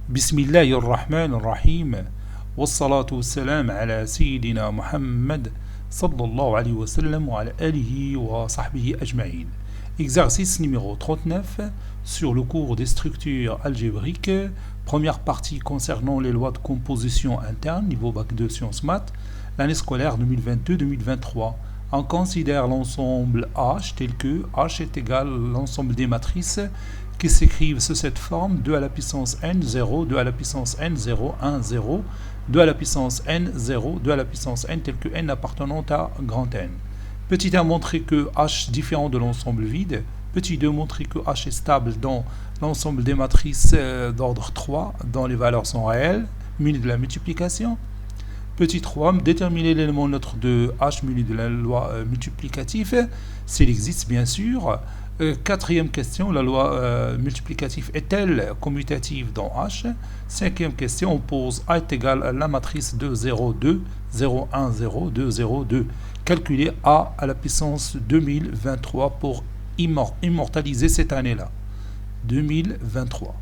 بسم الله الرحمن الرحيم والصلاة والسلام على سيدنا محمد صلى الله عليه وسلم وعلى آله وصحبه أجمعين. Exercice numéro 39 sur le cours des structures algébriques, première partie concernant les lois de composition interne, niveau bac 2 sciences maths, l'année scolaire 2022-2023. On considère l'ensemble H tel que H est égal à l'ensemble des matrices qui s'écrivent sous cette forme 2 à la puissance n, 0, 2 à la puissance n, 0, 1, 0, 2 à la puissance n, 0, 2 à la puissance n, tel que n appartenant à grand N. Petit 1, montrer que H différent de l'ensemble vide. Petit 2, montrer que H est stable dans l'ensemble des matrices d'ordre 3, dont les valeurs sont réelles, munies de la multiplication. Petit 3, déterminer l'élément neutre de H muni de la loi multiplicative, s'il existe bien sûr. Quatrième question, la loi multiplicative est-elle commutative dans H? Cinquième question, on pose A est égal à la matrice de 0, 2, 0, 1, 0, 2, 0, 2. Calculer A à la puissance 2023 pour immortaliser cette année-là. 2023.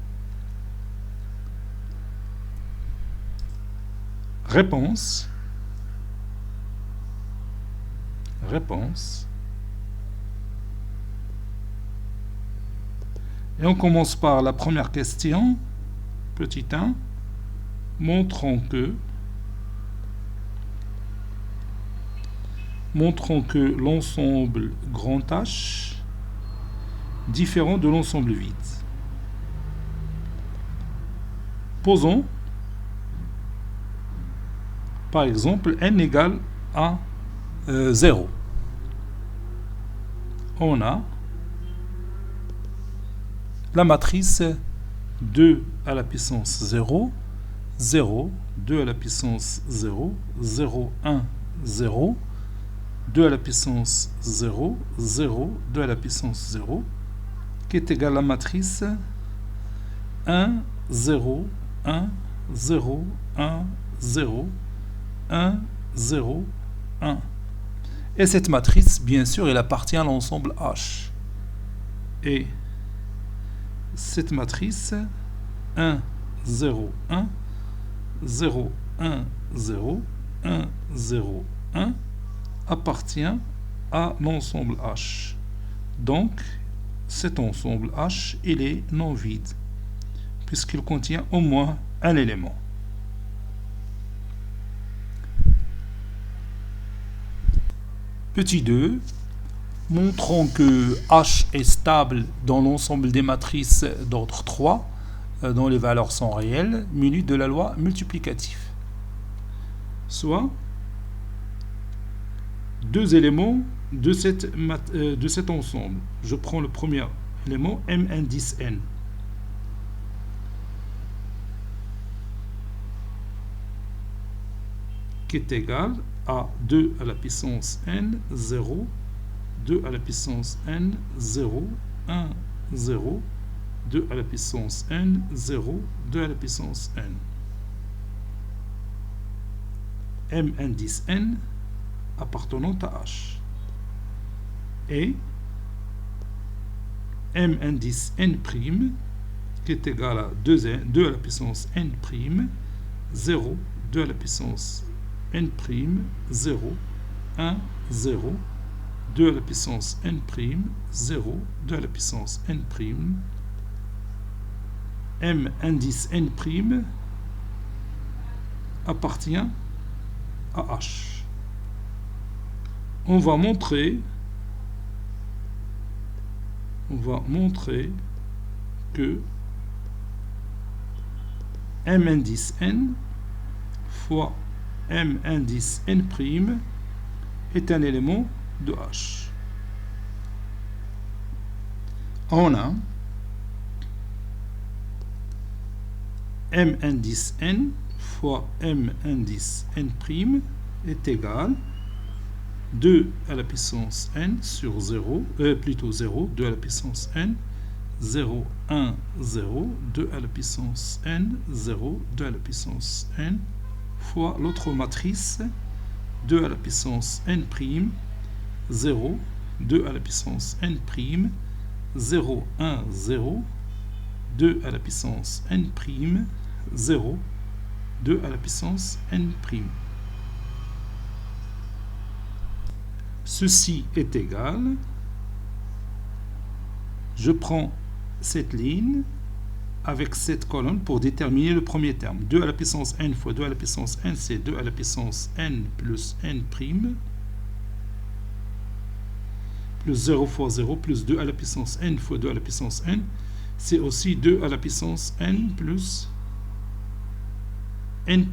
Réponse. Et on commence par la première question, petit 1, montrons que l'ensemble grand H différent de l'ensemble vide. Posons, par exemple, n égale à 0. On a la matrice 2 à la puissance 0, 0, 2 à la puissance 0, 0, 1, 0, 2 à la puissance 0, 0, 2 à la puissance 0, qui est égale à la matrice 1, 0, 1, 0, 1, 0, 1, 0, 1. Et cette matrice, bien sûr, elle appartient à l'ensemble H. Et cette matrice 1, 0, 1, 0, 1, 0, 1, 0, 1 appartient à l'ensemble H. Donc, cet ensemble H, il est non vide, puisqu'il contient au moins un élément. Petit 2. Montrons que H est stable dans l'ensemble des matrices d'ordre 3, dont les valeurs sont réelles, munies de la loi multiplicative. Soit deux éléments de cet ensemble. Je prends le premier élément, M indice N. Qui est égal à 2 à la puissance N, 0, 2 à la puissance n, 0, 1, 0, 2 à la puissance n, 0, 2 à la puissance n. M indice n appartenant à H. Et M indice n' qui est égal à 2 à la puissance n', 0, 2 à la puissance n', 0, 1, 0, 2 à la puissance n', 0, 2 à la puissance n', M indice n' appartient à H. On va montrer que M indice n fois M indice n' est un élément de H. On a M indice n fois M indice n' est égal 2 à la puissance n sur 0, plutôt 0, 2 à la puissance n, 0, 1, 0, 2 à la puissance n, 0, 2 à la puissance n, fois l'autre matrice 2 à la puissance n', 0, 2 à la puissance n', 0, 1, 0, 2 à la puissance n', 0, 2 à la puissance n'. Ceci est égal, je prends cette ligne avec cette colonne pour déterminer le premier terme. 2 à la puissance n fois 2 à la puissance n, c'est 2 à la puissance n plus n', plus 0 fois 0, plus 2 à la puissance n fois 2 à la puissance n, c'est aussi 2 à la puissance n plus n'.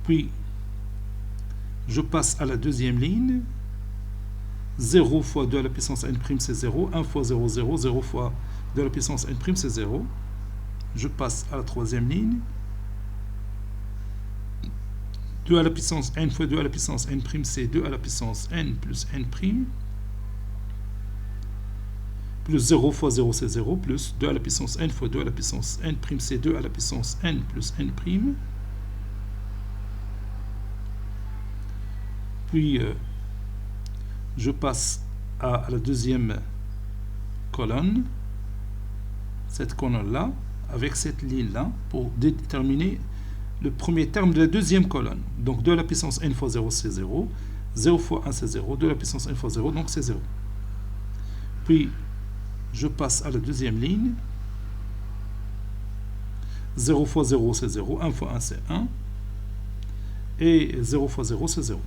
Puis, je passe à la deuxième ligne. 0 fois 2 à la puissance n', c'est 0. 1 fois 0, 0. 0 fois 2 à la puissance n', c'est 0. Je passe à la troisième ligne. 2 à la puissance n fois 2 à la puissance n', c'est 2 à la puissance n plus n'. Plus 0 fois 0, c'est 0. Plus 2 à la puissance n fois 2 à la puissance n', c'est 2 à la puissance n plus n'. Puis, je passe à la deuxième colonne, cette colonne-là, avec cette ligne-là, pour déterminer le premier terme de la deuxième colonne. Donc 2 à la puissance n fois 0, c'est 0. 0 fois 1, c'est 0. 2 à la puissance n fois 0, donc c'est 0. Puis, je passe à la deuxième ligne. 0 fois 0, c'est 0. 1 fois 1, c'est 1. Et 0 fois 0, c'est 0.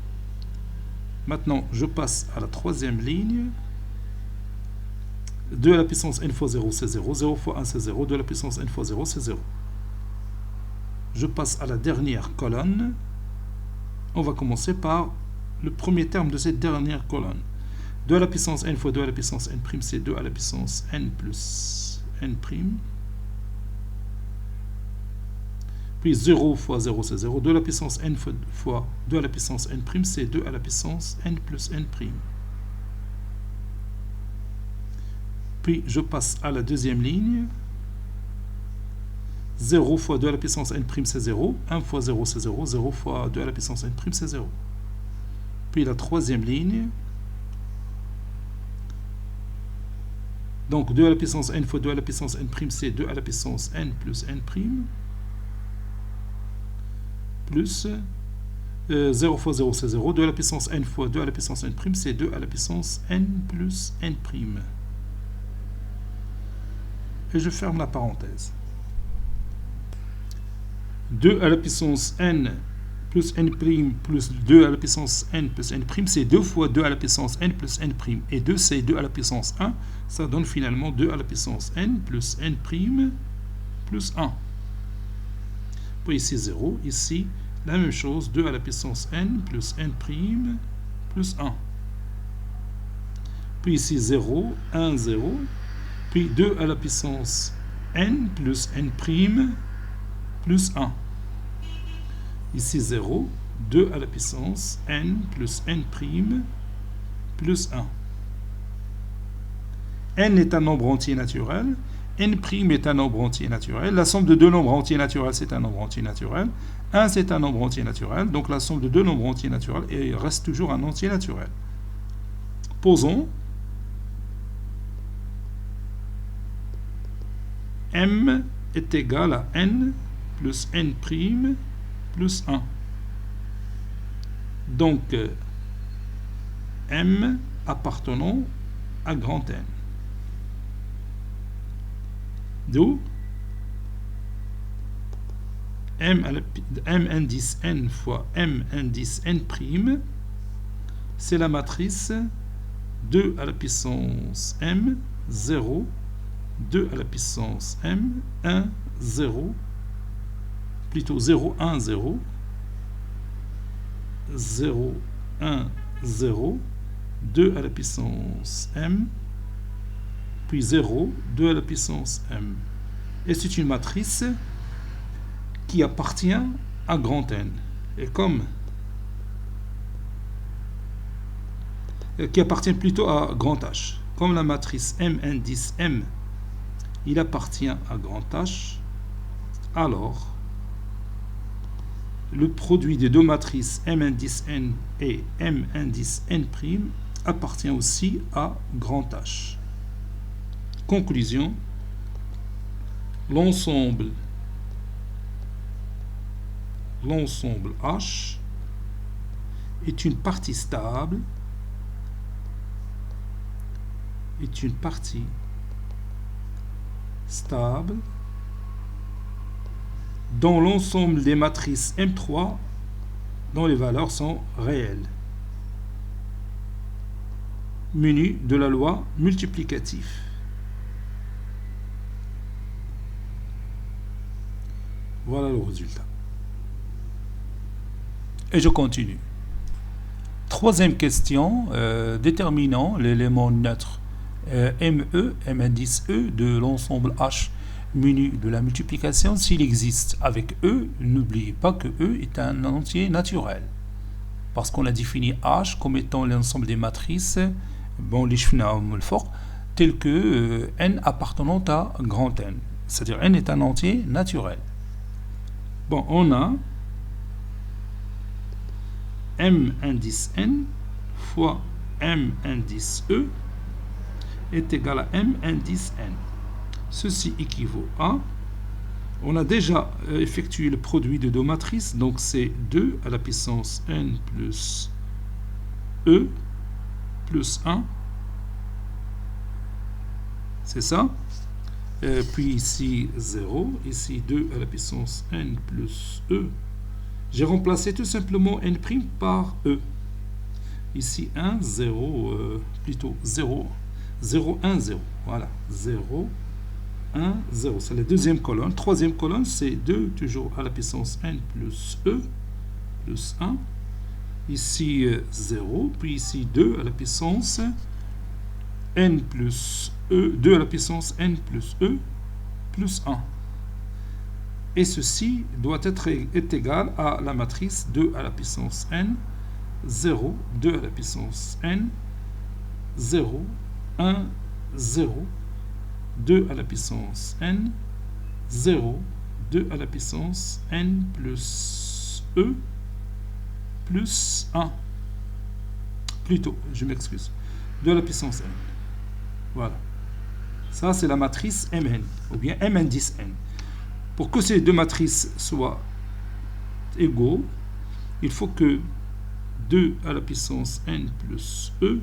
Maintenant, je passe à la troisième ligne. 2 à la puissance n fois 0, c'est 0. 0 fois 1, c'est 0. 2 à la puissance n fois 0, c'est 0. Je passe à la dernière colonne. On va commencer par le premier terme de cette dernière colonne. 2 à la puissance n fois 2 à la puissance n', c'est 2 à la puissance n plus n'. Puis 0 fois 0, c'est 0. 2 à la puissance n fois 2 à la puissance n', c'est 2 à la puissance n plus n'. Puis je passe à la deuxième ligne. 0 fois 2 à la puissance n', c'est 0. 1 fois 0, c'est 0. 0 fois 2 à la puissance n', c'est 0. Puis la troisième ligne. Donc 2 à la puissance n fois 2 à la puissance n', c'est 2 à la puissance n plus n'. Plus 0 fois 0, c'est 0. 2 à la puissance n fois 2 à la puissance n', c'est 2 à la puissance n plus n'. Et je ferme la parenthèse. 2 à la puissance n plus n' plus 2 à la puissance n plus n', c'est 2 fois 2 à la puissance n plus n'. Et 2, c'est 2 à la puissance 1. Ça donne finalement 2 à la puissance n plus n' plus 1. Puis ici 0. Ici, la même chose. 2 à la puissance n plus n' plus 1. Puis ici 0, 1, 0. Puis 2 à la puissance n plus n' plus 1. Ici 0, 2 à la puissance n plus n' plus 1. N est un nombre entier naturel. N' est un nombre entier naturel. La somme de deux nombres entiers naturels, c'est un nombre entier naturel. 1, c'est un nombre entier naturel. Donc la somme de deux nombres entiers naturels reste toujours un entier naturel. Posons. M est égal à n plus n' plus 1. Donc, M appartenant à grand N. D'où M indice n fois M indice n', c'est la matrice 2 à la puissance m, 0, 2 à la puissance m, 1, 0, plutôt 0, 1, 0, 0, 1, 0, 2 à la puissance m, puis 0, 2 à la puissance m. Et c'est une matrice qui appartient à grand N. Et comme qui appartient plutôt à grand H. Comme la matrice M indice M, il appartient à grand H, alors le produit des deux matrices M indice N et M indice N' appartient aussi à grand H. Conclusion, l'ensemble l'ensemble H est une partie stable, dans l'ensemble des matrices M3 dont les valeurs sont réelles, munies de la loi multiplicative. Voilà le résultat. Et je continue. Troisième question, déterminant l'élément neutre ME, M indice E de l'ensemble H muni de la multiplication s'il existe avec E. N'oubliez pas que E est un entier naturel. Parce qu'on a défini H comme étant l'ensemble des matrices, tel que N appartenant à grand N. C'est-à-dire N est un entier naturel. Bon, on a M indice N fois M indice E est égal à M indice N. Ceci équivaut à, on a déjà effectué le produit de deux matrices, donc c'est 2 à la puissance N plus E plus 1. C'est ça. Puis ici 0, ici 2 à la puissance N plus E. J'ai remplacé tout simplement N' par E. Ici 1, 0, plutôt 0, 0, 1, 0. Voilà, 0, 1, 0. C'est la deuxième colonne. Troisième colonne, c'est 2 toujours à la puissance N plus E plus 1. Ici 0, puis ici 2 à la puissance N plus E, 2 à la puissance N plus E plus 1. Et ceci doit être égal à la matrice 2 à la puissance N, 0, 2 à la puissance N, 0, 1, 0, 2 à la puissance N, 0, 2 à la puissance N plus E plus 1. Plutôt, je m'excuse. 2 à la puissance N. Voilà. Ça, c'est la matrice Mn, ou bien M indice N. Pour que ces deux matrices soient égaux, il faut que 2 à la puissance N plus E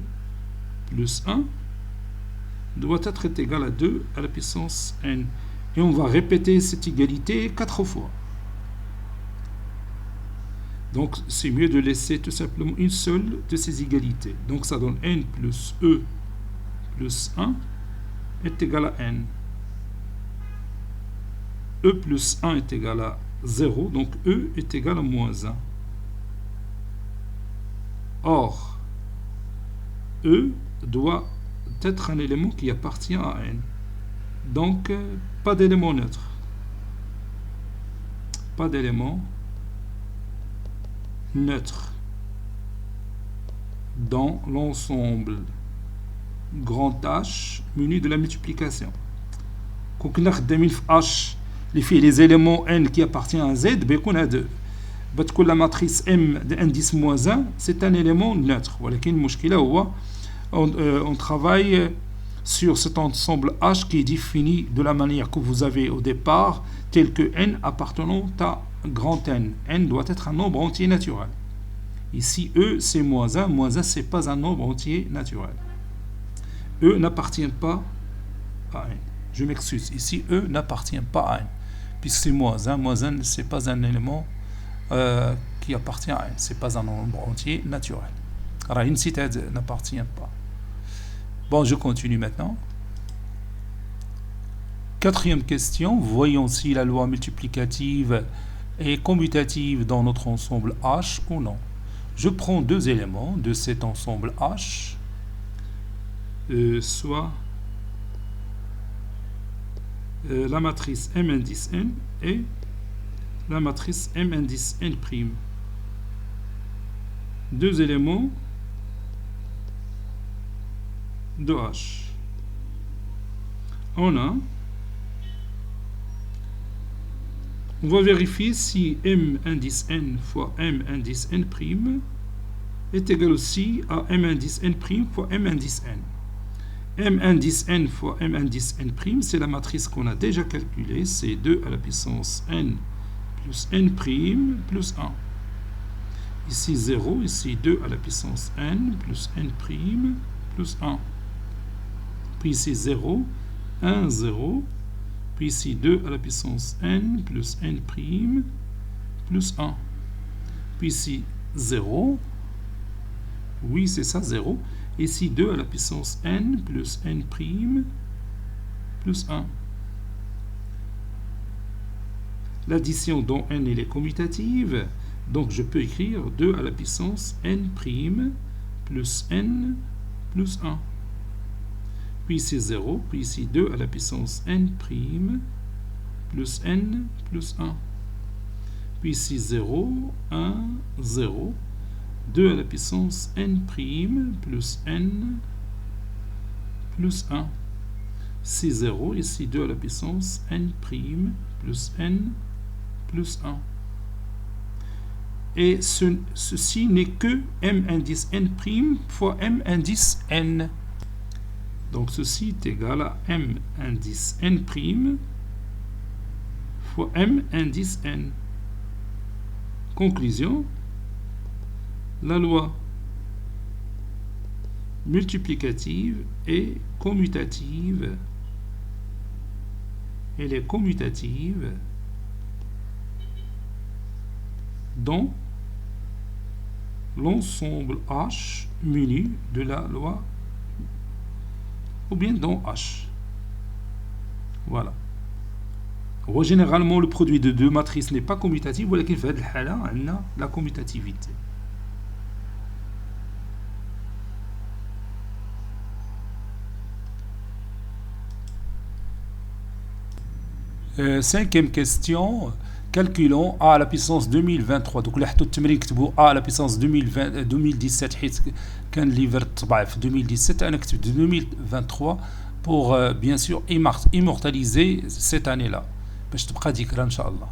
plus 1 doit être égal à 2 à la puissance N. Et on va répéter cette égalité 4 fois. Donc, c'est mieux de laisser tout simplement une seule de ces égalités. Donc, ça donne N plus E plus 1 est égal à N. E plus 1 est égal à 0, donc E est égal à moins 1. Or, E doit être un élément qui appartient à N. Donc, pas d'élément neutre. Pas d'élément neutre dans l'ensemble grand H muni de la multiplication. Quand on a H, les éléments N qui appartiennent à Z, la matrice M de indice moins 1, c'est un élément neutre. On travaille sur cet ensemble H qui est défini de la manière que vous avez au départ, tel que N appartenant à grand N. N doit être un nombre entier naturel. Ici, E, c'est moins 1. Moins 1, ce n'est pas un nombre entier naturel. E n'appartient pas à N. Je m'excuse. Ici, E n'appartient pas à N. Puisque c'est moins 1. Moins 1, ce n'est pas un élément qui appartient à N. Ce n'est pas un nombre entier naturel. Rahim Citad n'appartient pas. Bon, je continue maintenant. Quatrième question. Voyons si la loi multiplicative est commutative dans notre ensemble H ou non. Je prends deux éléments de cet ensemble H, soit la matrice M indice N et la matrice M indice N'. Deux éléments de H. On va vérifier si M indice N fois M indice N' est égal aussi à M indice N' fois M indice N. M indice N fois M indice N', c'est la matrice qu'on a déjà calculée, c'est 2 à la puissance N plus n prime plus 1. Ici 0, ici 2 à la puissance n plus n prime plus 1. Puis ici 0, 1, 0. Puis ici 2 à la puissance n plus n prime plus 1. Puis ici 0. Oui, c'est ça, 0. Ici 2 à la puissance n plus n prime plus 1. L'addition dont n elle est commutative, donc je peux écrire 2 à la puissance n prime plus n plus 1. Puis ici 0, puis ici 2 à la puissance n prime plus n plus 1. Puis ici 0, 1, 0, 2 à la puissance n prime plus n plus 1. Ici 0, ici 2 à la puissance n prime plus n plus 1. Et ceci n'est que m indice n prime fois m indice n. Donc ceci est égal à m indice n prime fois m indice n. Conclusion, la loi multiplicative est commutative. Elle est commutative dans l'ensemble H muni de la loi ou bien dans H. Voilà. Généralement, le produit de deux matrices n'est pas commutatif, ولكن في هذه الحالة عندنا la commutativité. Cinquième question. Calculons a à la puissance 2023. Donc اللي حطوا التمرين كتبوا a à la puissance 2017 حيت كان ليفر طبع في 2017 انا كتبت 2023 pour bien sûr immortaliser cette année là باش تبقى ذكرى ان شاء الله.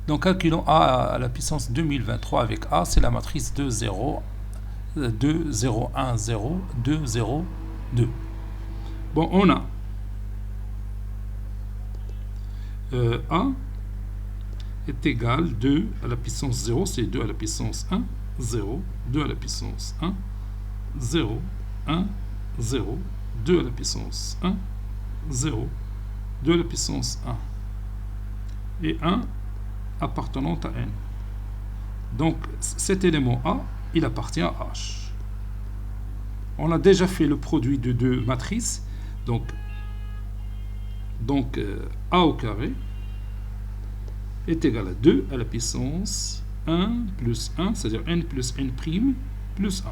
Donc calculons a à la puissance 2023 avec a, c'est la matrice 2 0 2 0 1 0 2 0 2. Bon, on a a est égal 2 à la puissance 0, c'est 2 à la puissance 1, 0, 2 à la puissance 1, 0, 1, 0, 2 à la puissance 1, 0, 2 à la puissance 1, et 1 appartenant à n. Donc cet élément A, il appartient à H. On a déjà fait le produit de deux matrices, donc A au carré est égal à 2 à la puissance 1 plus 1, c'est-à-dire n plus n prime plus 1.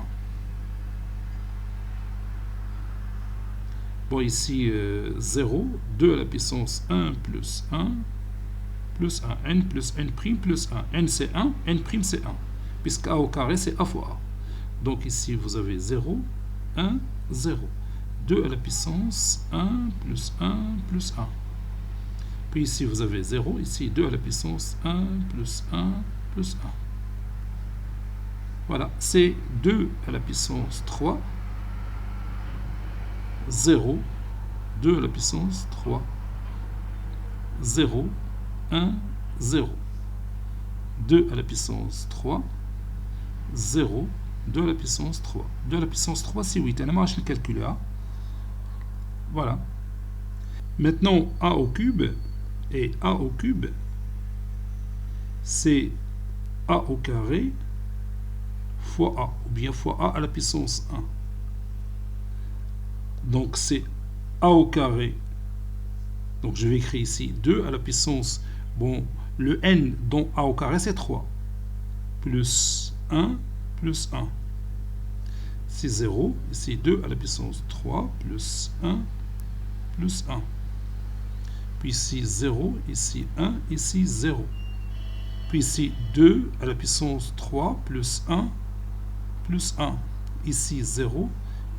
Bon, ici 0, 2 à la puissance 1 plus 1 plus 1, n plus n prime plus 1. N c'est 1, n prime c'est 1, puisque a au carré c'est a fois a. Donc ici vous avez 0, 1, 0. 2 à la puissance 1 plus 1 plus 1. Puis ici vous avez 0, ici 2 à la puissance 1 plus 1 plus 1. Voilà, c'est 2 à la puissance 3, 0, 2 à la puissance 3, 0, 1, 0. 2 à la puissance 3, 0, 2 à la puissance 3. 2 à la puissance 3, c'est 8. On marche le calculer. Voilà. Maintenant, a au cube. Et a au cube, c'est a au carré fois a, ou bien fois a à la puissance 1. Donc c'est a au carré. Donc je vais écrire ici 2 à la puissance, bon, le n dont a au carré c'est 3, plus 1 plus 1. C'est 0, ici 2 à la puissance 3, plus 1 plus 1. Puis ici 0, ici 1, ici 0. Puis ici 2 à la puissance 3 plus 1 plus 1. Ici 0,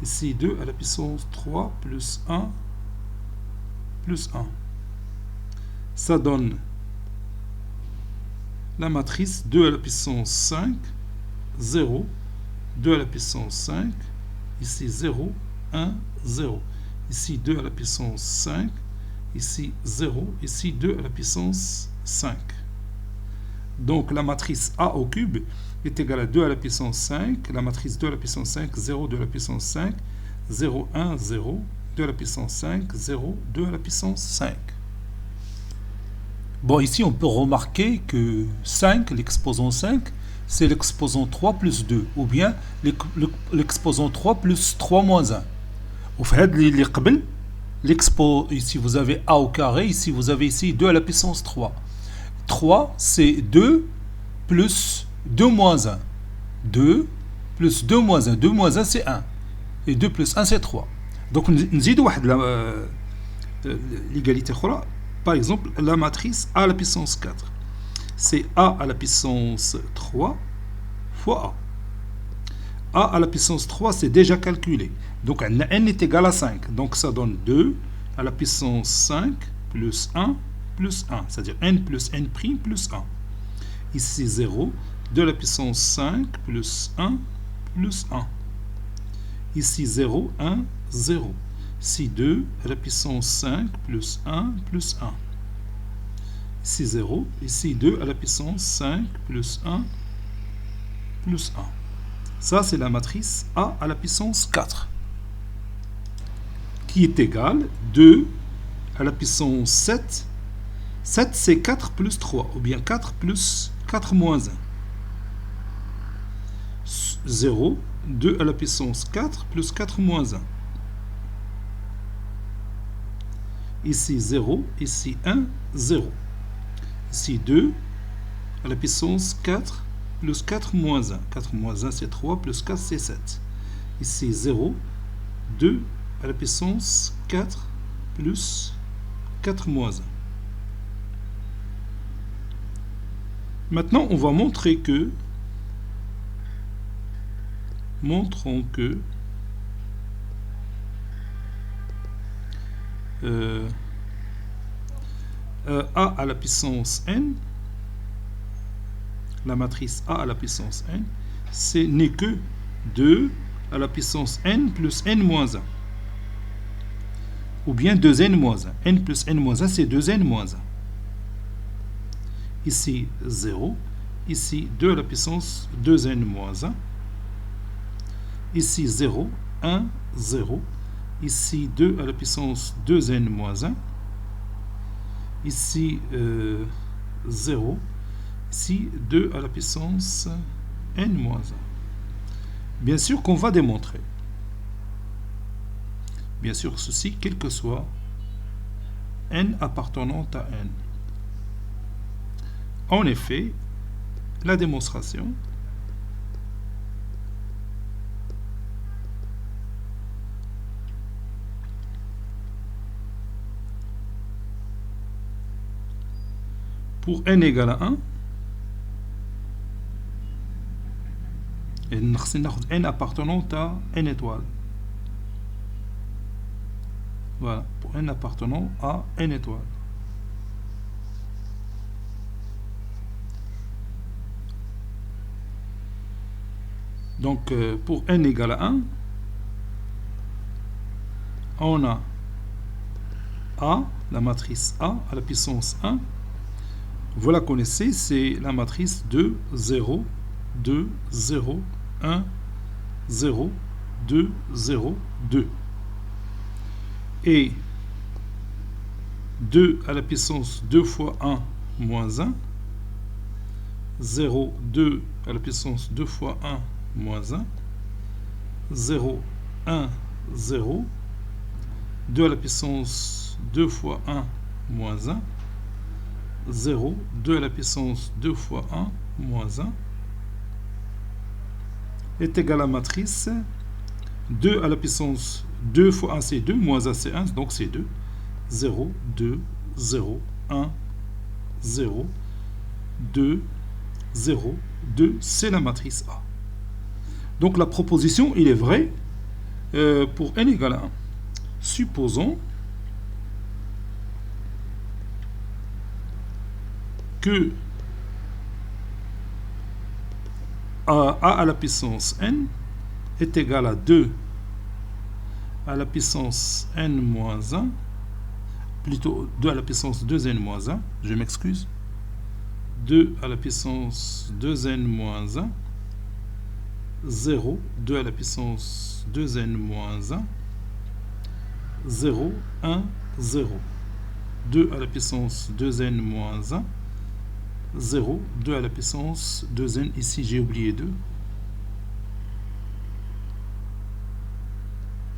ici 2 à la puissance 3 plus 1 plus 1. Ça donne la matrice 2 à la puissance 5, 0, 2 à la puissance 5, ici 0, 1, 0. Ici 2 à la puissance 5, ici 0, ici 2 à la puissance 5. Donc la matrice A au cube est égale à 2 à la puissance 5. La matrice 2 à la puissance 5, 0, 2 à la puissance 5, 0, 1, 0, 2 à la puissance 5, 0, 2 à la puissance 5. Bon, ici, on peut remarquer que 5, l'exposant 5, c'est l'exposant 3 plus 2, ou bien l'exposant 3 plus 3 moins 1. Au fait, ici vous avez A au carré, ici vous avez ici 2 à la puissance 3. 3, c'est 2 plus 2 moins 1. 2 plus 2 moins 1. 2 moins 1, c'est 1. Et 2 plus 1, c'est 3. Donc, nous avons l'égalité. Par exemple, la matrice A à la puissance 4. C'est A à la puissance 3 fois A. A à la puissance 3, c'est déjà calculé. Donc, n est égal à 5. Donc, ça donne 2 à la puissance 5 plus 1 plus 1. C'est-à-dire n plus n' plus 1. Ici, 0. 2 à la puissance 5 plus 1 plus 1. Ici, 0, 1, 0. Ici, 2 à la puissance 5 plus 1 plus 1. Ici, 0. Ici, 2 à la puissance 5 plus 1 plus 1. Ça, c'est la matrice A à la puissance 4. Qui est égale 2 à la puissance 7. 7, c'est 4 plus 3. Ou bien 4 plus 4 moins 1. 0. 2 à la puissance 4 plus 4 moins 1. Ici 0, ici 1, 0. Ici 2 à la puissance 4 plus 4 moins 1. 4 moins 1 c'est 3, plus 4 c'est 7. Ici 0, 2 à la puissance 4 plus 4 moins 1. Maintenant on va montrer que montrons que A à la puissance n, la matrice A à la puissance n, ce n'est que 2 à la puissance n plus n moins 1. Ou bien 2n moins 1. n plus n moins 1, c'est 2n moins 1. Ici 0. Ici 2 à la puissance 2n moins 1. Ici 0, 1, 0. Ici 2 à la puissance 2n moins 1. Ici 0. Ici 2 à la puissance n moins 1. Bien sûr qu'on va démontrer. Bien sûr ceci, quel que soit n appartenant à n. En effet, la démonstration pour n égale à 1, et nous avons n appartenant à n étoile. Voilà, pour n appartenant à n étoile. Donc, pour n égale à 1, on a A, la matrice A à la puissance 1. Vous la connaissez, c'est la matrice 2, 0, 2, 0, 1, 0, 2, 0, 2. Et 2 à la puissance 2 fois 1 moins 1. 0, 2 à la puissance 2 fois 1 moins 1. 0, 1, 0. 2 à la puissance 2 fois 1 moins 1. 0, 2 à la puissance 2 fois 1 moins 1 est égal à la matrice 2 à la puissance 2 fois 1 c'est 2, moins 1 c'est 1, donc c'est 2. 0, 2, 0, 1, 0, 2, 0, 2, c'est la matrice A. Donc la proposition, il est vrai pour n égale à 1. Supposons que A à la puissance n est égal à 2 à la puissance n moins 1, plutôt 2 à la puissance 2n moins 1, je m'excuse, 2 à la puissance 2n moins 1, 0, 2 à la puissance 2n moins 1, 0, 1, 0. 2 à la puissance 2n moins 1, 0, 2 à la puissance 2n, ici j'ai oublié 2.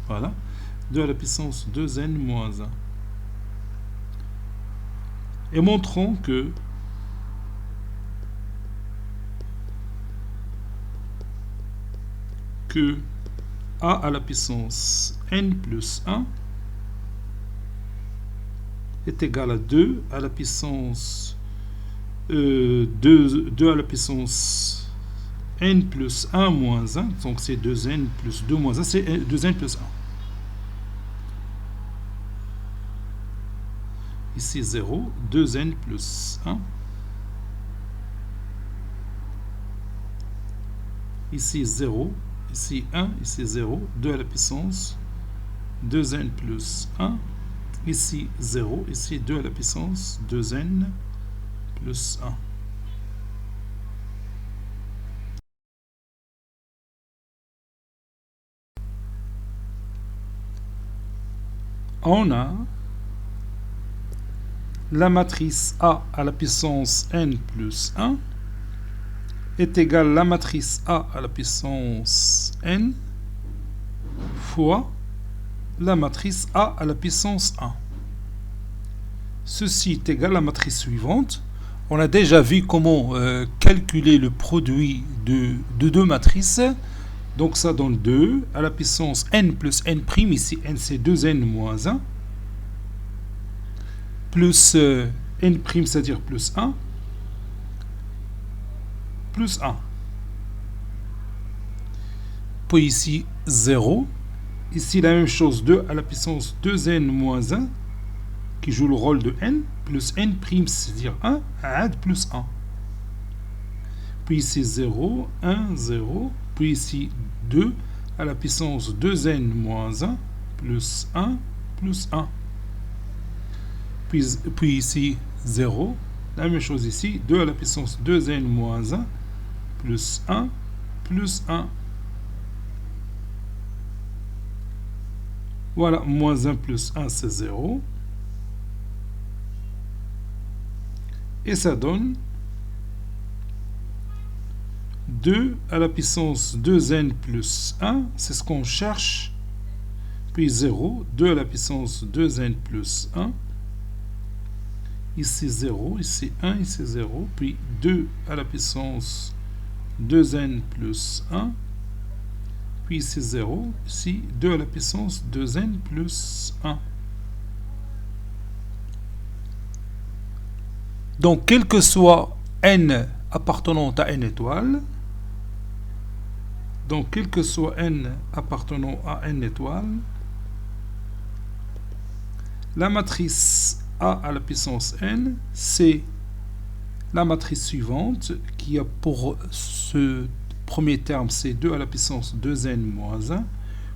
Voilà, 2 à la puissance 2n moins 1. Et montrons que a à la puissance n plus 1 est égal à 2 à la puissance 2 à la puissance n plus 1 moins 1, donc c'est 2n plus 2 moins 1, c'est 2n plus 1. Ici 0, 2n plus 1. Ici 0, ici 1, ici 0, 2 à la puissance 2n plus 1. Ici 0, ici 2 à la puissance 2n plus 1. On a la matrice A à la puissance n plus 1 est égale à la matrice A à la puissance n fois la matrice A à la puissance 1. Ceci est égal à la matrice suivante. On a déjà vu comment calculer le produit de deux matrices. Donc ça donne 2 à la puissance n plus n', ici n c'est 2n moins 1, plus n', c'est-à-dire plus 1, plus 1. Puis ici 0. Ici la même chose, 2 à la puissance 2n moins 1, qui joue le rôle de n, plus n', c'est-à-dire 1, plus 1. Puis ici 0, 1, 0. Puis ici 2 à la puissance 2n moins 1, plus 1, plus 1. Puis ici 0. La même chose ici, 2 à la puissance 2n moins 1, plus 1, plus 1. Voilà, moins 1 plus 1, c'est 0. Et ça donne 2 à la puissance 2n plus 1, c'est ce qu'on cherche. Puis 0, 2 à la puissance 2n plus 1. Ici 0, ici 1, ici 0. Puis 2 à la puissance 2n plus 1. Puis ici 0, ici 2 à la puissance 2n plus 1. Donc, quel que soit n appartenant à n étoiles, donc quel que soit n appartenant à n étoiles, la matrice A à la puissance n, c'est la matrice suivante, qui a pour ce premier terme, c'est 2 à la puissance 2n moins 1,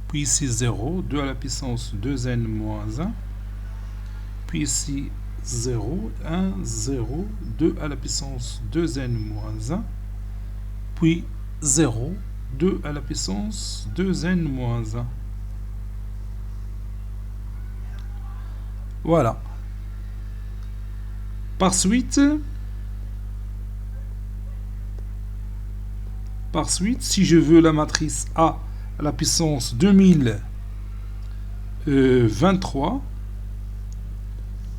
puis ici 0, 2 à la puissance 2n moins 1, puis ici 0, 1, 0, 2 à la puissance 2n moins 1, puis 0, 2 à la puissance 2n moins 1. Voilà. Par suite, si je veux la matrice A à la puissance 2023,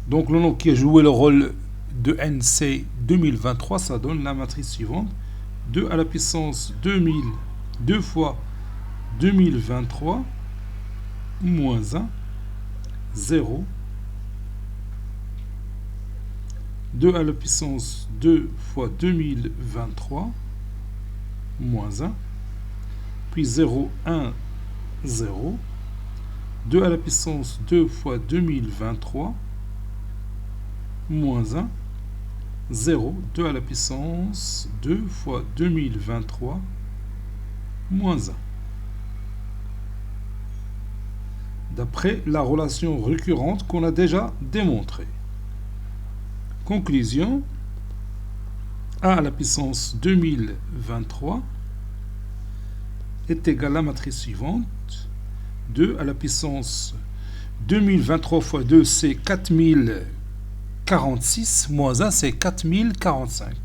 donc le nom qui a joué le rôle de n, c'est 2023, ça donne la matrice suivante. 2 à la puissance 2000, 2 fois 2023, moins 1, 0. 2 à la puissance 2 fois 2023, moins 1. Puis 0, 1, 0. 2 à la puissance 2 fois 2023, moins 1, 0, 2 à la puissance 2 fois 2023, moins 1. D'après la relation récurrente qu'on a déjà démontrée. Conclusion, A à la puissance 2023 est égal à la matrice suivante. 2 à la puissance 2023 fois 2, c'est 4046, moins 1, c'est 4045.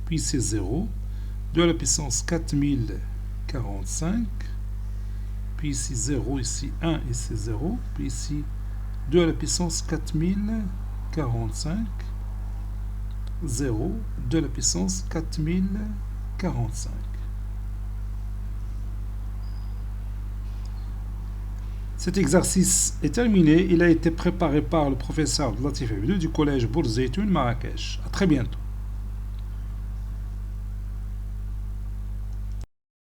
Puis c'est 0. 2 à la puissance 4045. Puis ici 0, ici 1, ici 0. Puis ici 2 à la puissance 4045. 0, 2 à la puissance 4045. Cet exercice est terminé. Il a été préparé par le professeur Latif Abidou du collège Bourzeitoun Marrakech. À très bientôt.